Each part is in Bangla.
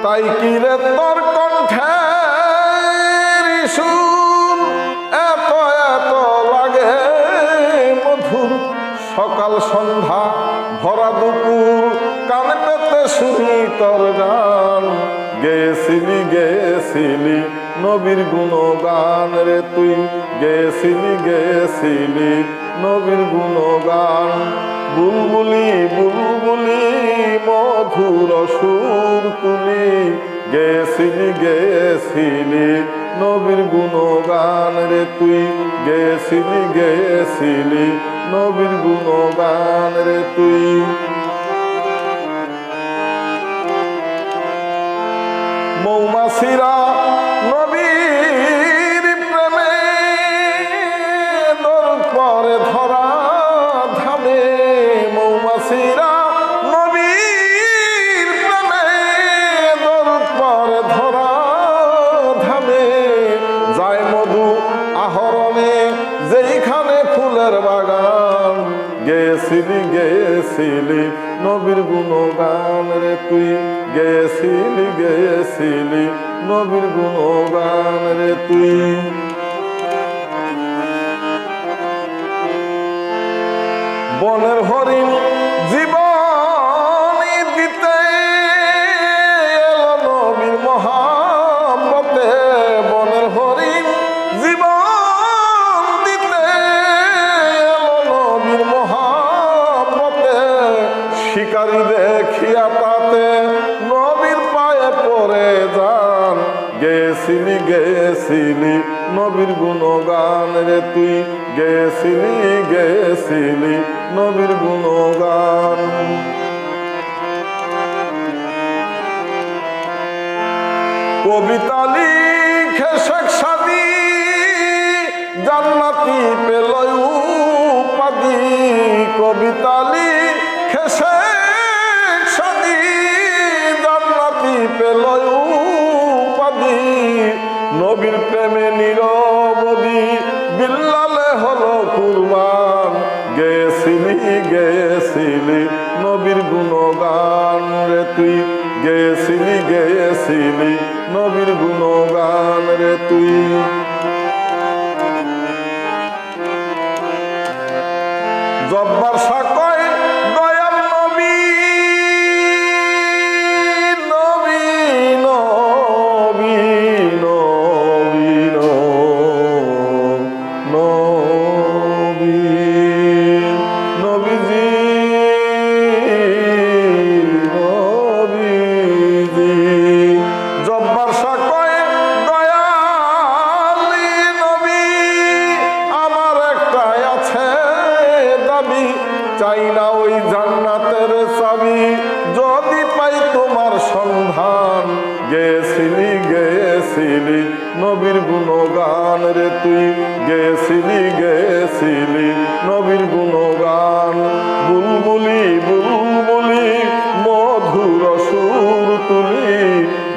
তাই কি রে তোর কণ্ঠের সুর এত এত লাগে মধুর, সকাল সন্ধ্যা ভরা দুপুর কানে পেতে শুনি তোর গান। গেছিলি গেছিলি নবীর গুণগান রে তুই, গেছিলি গেছিলি নবীর গুণগান। বুলবুলি বুলবুলি মধুর সুর তুলি, গেছিলি গেছিলি নবীর গুণগান রে তুই, গেছিলি গেছিলি নবীর গুণগান রে তুই। মৌমাছিরা নবীর প্রেমে দর পরে ধরা ধামে, মৌমাছিরা নবীর প্রেমে দর পরে ধরা ধামে, যায় মধু আহরণে যেইখানে ফুলের বাগান। গেছিলি গেছিলি নবীর গুণগান রে তুই, গেছিলি গেছিলি নবীর গুণগান রে তুই। বনের হরিণ জীবন দিতে এলো নবীর মহাব্বতে, বনের হরিণ জীবন দিতে এলো নবীর মহাব্বতে, শিকারী দেখিয়া তাতে নবীর পায়ে পড়ে যান। গেছিলি গেছিলি নবীর গুণগান রে তুই, গেছিলি গেছিলি নবীর গুণগান। কবিতা লিখে শেখ সাদী জান্নাতি পেল উপাধি, কবিতা লিখে শেখ সাদী জান্নাতি পেল উপাধি। নবীর প্রেমে নিরবধি বিল্লালে হলো কুরবান। গেছিলি গেছিলি নবীর গুণগান রে তুই, গেছিলি গেছিলি নবীর গুণগান রে তুই। জব্বার সাকয় দয়াল নবী, নবী নবী নবী নবী নবীজি নবীজি। জব্বার সাকয় দয়াল নবী, আমার একটাই আছে দাবি, চাই না ওই জান্নাতের চাবি, যদি পাই তোমার সন্ধান। গেছিলি গেছিলি নবীর গুণগান রে তুই, গেছিলি গেছিলি নবীর গুণগান। বুলবুলি বুলবুলি মধুর সুর তুলি,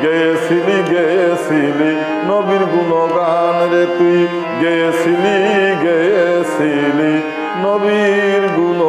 গেছিলি গেছিলি নবীর গুণগান রে তুই, গেছিলি গেছিলি নবীর গুণ